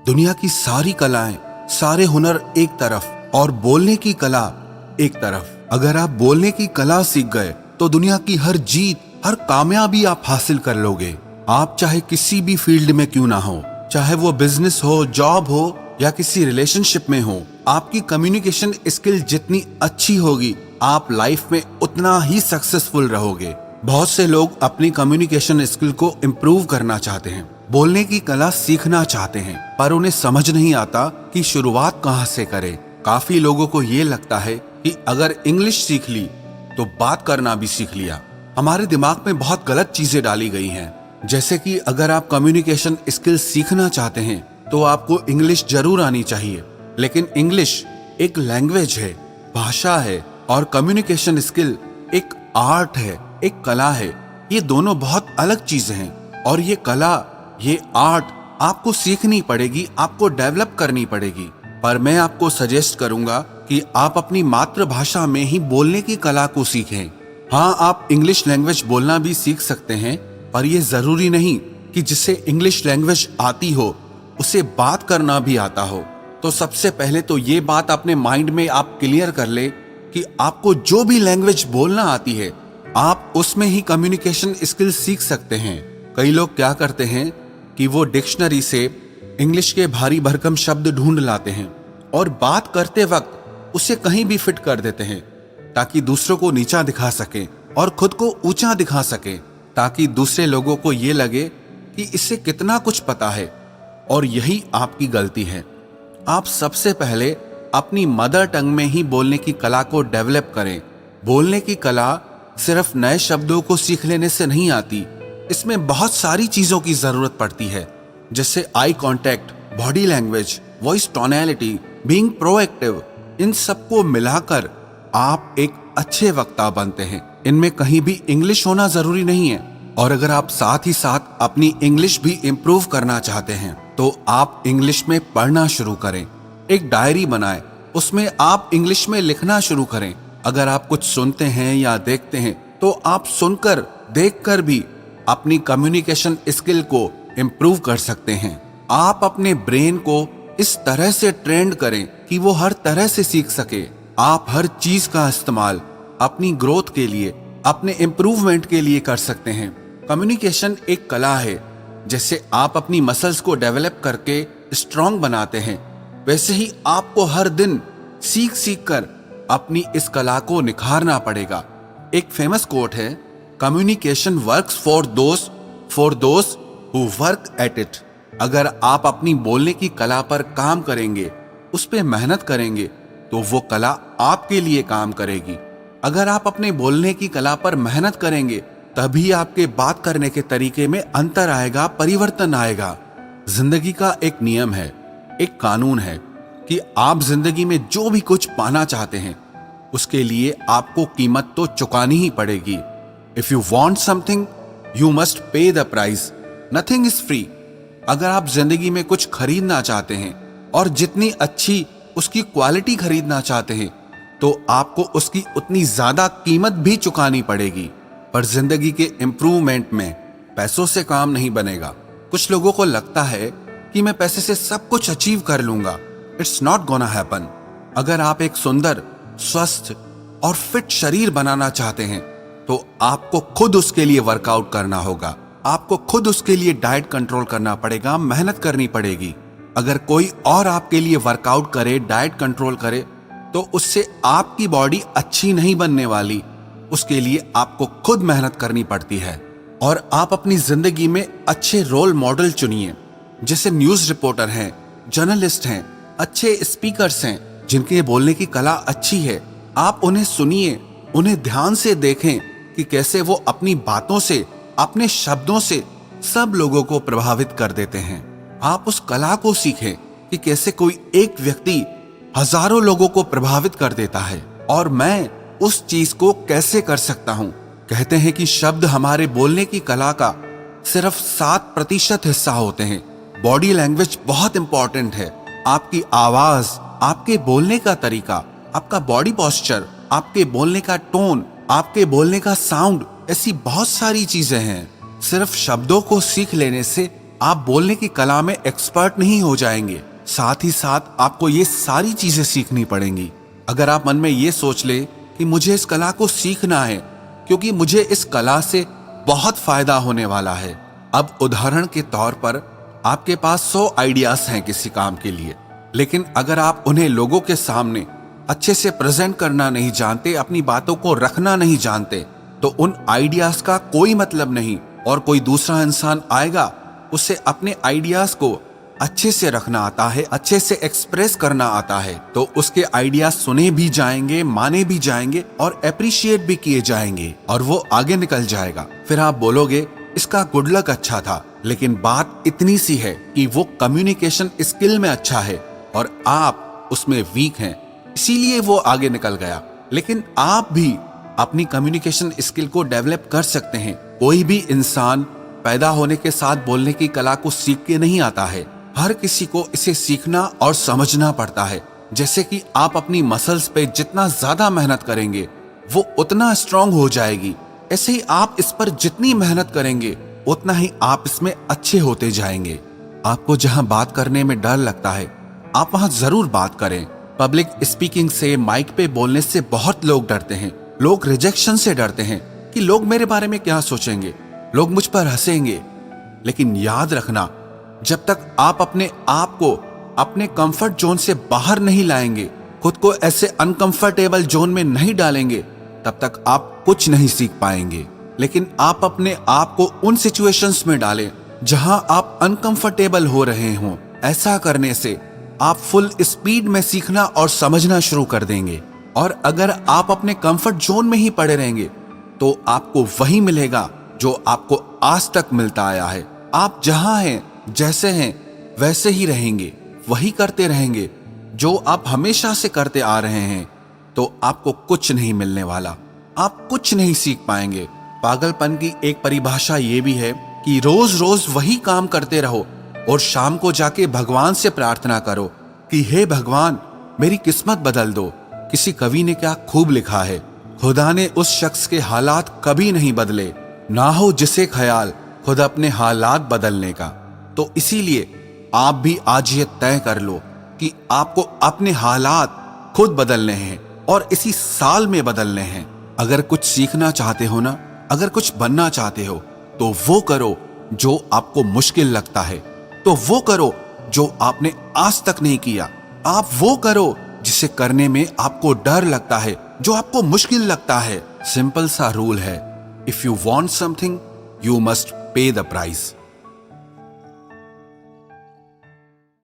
दुनिया की सारी कलाएं, सारे हुनर एक तरफ और बोलने की कला एक तरफ। अगर आप बोलने की कला सीख गए तो दुनिया की हर जीत, हर कामयाबी आप हासिल कर लोगे। आप चाहे किसी भी फील्ड में क्यों ना हो, चाहे वो बिजनेस हो, जॉब हो या किसी रिलेशनशिप में हो, आपकी कम्युनिकेशन स्किल जितनी अच्छी होगी, आप लाइफ में उतना ही सक्सेसफुल रहोगे। बहुत से लोग अपनी कम्युनिकेशन स्किल को इम्प्रूव करना चाहते हैं, बोलने की कला सीखना चाहते हैं, पर उन्हें समझ नहीं आता कि शुरुआत कहाँ से करें। काफी लोगों को ये लगता है कि अगर इंग्लिश सीख ली तो बात करना भी सीख लिया। हमारे दिमाग में बहुत गलत चीजें डाली गई हैं, जैसे कि अगर आप कम्युनिकेशन स्किल सीखना चाहते हैं तो आपको इंग्लिश जरूर आनी चाहिए। लेकिन इंग्लिश एक लैंग्वेज है, भाषा है, और कम्युनिकेशन स्किल एक आर्ट है, एक कला है। ये दोनों बहुत अलग चीजें हैं, और ये कला, ये आर्ट आपको सीखनी पड़ेगी, आपको डेवलप करनी पड़ेगी। पर मैं आपको सजेस्ट करूंगा कि आप अपनी मातृभाषा में ही बोलने की कला को सीखें। हाँ, आप इंग्लिश लैंग्वेज बोलना भी सीख सकते हैं, पर यह जरूरी नहीं कि जिसे इंग्लिश लैंग्वेज आती हो उसे बात करना भी आता हो। तो सबसे पहले तो ये बात अपने माइंड में आप क्लियर कर ले कि आपको जो भी लैंग्वेज बोलना आती है, आप उसमें ही कम्युनिकेशन स्किल सीख सकते हैं। कई लोग क्या करते हैं कि वो डिक्शनरी से इंग्लिश के भारी भरकम शब्द ढूंढ लाते हैं और बात करते वक्त उसे कहीं भी फिट कर देते हैं, ताकि दूसरों को नीचा दिखा सके और खुद को ऊंचा दिखा सके, ताकि दूसरे लोगों को ये लगे कि इससे कितना कुछ पता है। और यही आपकी गलती है। आप सबसे पहले अपनी मदर टंग में ही बोलने की कला को डेवलप करें। बोलने की कला सिर्फ नए शब्दों को सीख लेने से नहीं आती, इसमें बहुत सारी चीजों की जरूरत पड़ती है, जैसे eye contact, body language, voice tonality, being proactive. इन सबको मिलाकर आप एक अच्छे वक्ता बनते हैं। इनमें कहीं भी इंग्लिश होना जरूरी नहीं है। और अगर आप साथ ही साथ अपनी इंग्लिश भी इम्प्रूव करना चाहते हैं तो आप इंग्लिश में पढ़ना शुरू करें। एक डायरी बनाएं, उसमें आप इंग्लिश में लिखना शुरू करें। अगर आप कुछ सुनते हैं या देखते हैं तो आप सुनकर, देखकर भी अपनी कम्युनिकेशन स्किल को इम्प्रूव कर सकते हैं। आप अपने ब्रेन को इस तरह से ट्रेंड करें कि वो हर तरह से सीख सके। आप हर चीज का इस्तेमाल अपनी ग्रोथ के लिए, अपने इम्प्रूवमेंट के लिए कर सकते हैं। कम्युनिकेशन एक कला है। जैसे आप अपनी मसल्स को डेवलप करके स्ट्रांग बनाते हैं, वैसे ही आपको हर दिन सीख सीख कर अपनी इस कला को निखारना पड़ेगा। एक फेमस कोट है, communication works for those who work at it. अगर आप अपनी बोलने की कला पर काम करेंगे, उस पर मेहनत करेंगे, तो वो कला आपके लिए काम करेगी। अगर आप अपने बोलने की कला पर मेहनत करेंगे, तभी आपके बात करने के तरीके में अंतर आएगा, परिवर्तन आएगा। जिंदगी का एक नियम है, एक कानून है कि आप जिंदगी में जो भी कुछ पाना चाहते हैं, उसके लिए आपको कीमत तो चुकानी ही पड़ेगी। If you want something you must pay the price, nothing is free. अगर आप जिंदगी में कुछ खरीदना चाहते हैं और जितनी अच्छी उसकी क्वालिटी खरीदना चाहते हैं, तो आपको उसकी उतनी ज्यादा कीमत भी चुकानी पड़ेगी। पर जिंदगी के इम्प्रूवमेंट में पैसों से काम नहीं बनेगा। कुछ लोगों को लगता है कि मैं पैसे से सब कुछ अचीव कर लूंगा। It's not gonna happen. अगर आप एक सुंदर, स्वस्थ और फिट शरीर बनाना चाहते हैं तो आपको खुद उसके लिए वर्कआउट करना होगा। आपको खुद उसके लिए डाइट कंट्रोल करना पड़ेगा, मेहनत करनी पड़ेगी। अगर कोई और आपके लिए वर्कआउट करे, डाइट कंट्रोल करे, तो उससे आपकी बॉडी अच्छी नहीं बनने वाली। उसके लिए आपको खुद मेहनत करनी पड़ती है। और आप अपनी जिंदगी में अच्छे रोल मॉडल चुनिए, जैसे न्यूज रिपोर्टर हैं, जर्नलिस्ट हैं, अच्छे स्पीकर्स हैं, जिनके बोलने की कला अच्छी है। आप उन्हें सुनिए, उन्हें ध्यान से देखें कि कैसे वो अपनी बातों से, अपने शब्दों से सब लोगों को प्रभावित कर देते हैं। आप उस कला को सीखें कि कैसे कोई एक व्यक्ति हजारों लोगों को प्रभावित कर देता है, और मैं उस चीज को कैसे कर सकता हूं। कहते हैं कि शब्द हमारे बोलने की कला का सिर्फ 7% हिस्सा होते हैं। बॉडी लैंग्वेज बहुत इंपॉर्टेंट है। आपकी आवाज, आपके बोलने का तरीका, आपका बॉडी पोस्चर, आपके बोलने का टोन, आपके बोलने का साउंड, ऐसी बहुत सारी चीजें हैं। सिर्फ शब्दों को सीख लेने से आप बोलने की कला में एक्सपर्ट नहीं हो जाएंगे, साथ ही साथ आपको ये सारी चीजें सीखनी पड़ेंगी। अगर आप मन में ये सोच ले कि मुझे इस कला को सीखना है क्योंकि मुझे इस कला से बहुत फायदा होने वाला है। अब उदाहरण के तौर पर आपके पास 100 आइडियाज हैं किसी काम के लिए, लेकिन अगर आप उन्हें लोगों के सामने अच्छे से प्रेजेंट करना नहीं जानते, अपनी बातों को रखना नहीं जानते, तो उन आइडियाज का कोई मतलब नहीं। और कोई दूसरा इंसान आएगा, उसे अपने आइडियाज को अच्छे से रखना आता है, अच्छे से एक्सप्रेस करना आता है, तो उसके आइडियाज सुने भी जाएंगे, माने भी जाएंगे और अप्रिशिएट भी किए जाएंगे और वो आगे निकल जाएगा। फिर आप बोलोगे इसका गुड लक अच्छा था, लेकिन बात इतनी सी है कि वो कम्युनिकेशन स्किल में अच्छा है और आप उसमें वीक हैं, इसीलिए वो आगे निकल गया। लेकिन आप भी अपनी कम्युनिकेशन स्किल को डेवलप कर सकते हैं। कोई भी इंसान पैदा होने के साथ बोलने की कला को सीख के नहीं आता है। हर किसी को इसे सीखना और समझना पड़ता है। जैसे कि आप अपनी मसल्स पे जितना ज्यादा मेहनत करेंगे वो उतना स्ट्रांग हो जाएगी, ऐसे ही आप इस पर जितनी मेहनत करेंगे उतना ही आप इसमें अच्छे होते जाएंगे। आपको जहां बात करने में डर लगता है, आप वहां जरूर बात करें। पब्लिक स्पीकिंग से, माइक पे बोलने से बहुत लोग डरते हैं। लोग रिजेक्शन से डरते हैं कि लोग मेरे बारे में क्या सोचेंगे, लोग मुझ पर हंसेंगे। लेकिन याद रखना, जब तक आप अपने आप को अपने कंफर्ट जोन से बाहर नहीं लाएंगे, खुद को ऐसे अनकंफर्टेबल जोन में नहीं डालेंगे, तब तक आप कुछ नहीं सीख पाएंगे। लेकिन आप अपने आप को उन सिचुएशंस में डालें जहां आप अनकंफर्टेबल हो रहे हों। ऐसा करने से आप फुल स्पीड में सीखना और समझना शुरू कर देंगे। और अगर आप अपने कंफर्ट जोन में ही पड़े रहेंगे तो आपको वही मिलेगा जो आपको आज तक मिलता आया है। आप जहां हैं, जैसे हैं, वैसे ही रहेंगे, वही करते रहेंगे जो आप हमेशा से करते आ रहे हैं, तो आपको कुछ नहीं मिलने वाला, आप कुछ नहीं सीख पाएंगे। पागलपन की एक परिभाषा ये भी है कि रोज रोज वही काम करते रहो और शाम को जाके भगवान से प्रार्थना करो कि हे भगवान, मेरी किस्मत बदल दो। किसी कवि ने क्या खूब लिखा है, खुदा ने उस शख्स के हालात कभी नहीं बदले, ना हो जिसे ख्याल खुद अपने हालात बदलने का। तो इसीलिए आप भी आज ये तय कर लो कि आपको अपने हालात खुद बदलने हैं और इसी साल में बदलने हैं। अगर कुछ सीखना चाहते हो ना, अगर कुछ बनना चाहते हो, तो वो करो जो आपको मुश्किल लगता है, तो वो करो जो आपने आज तक नहीं किया। आप वो करो जिसे करने में आपको डर लगता है, जो आपको मुश्किल लगता है। सिंपल सा रूल है, if you want something you must pay the price.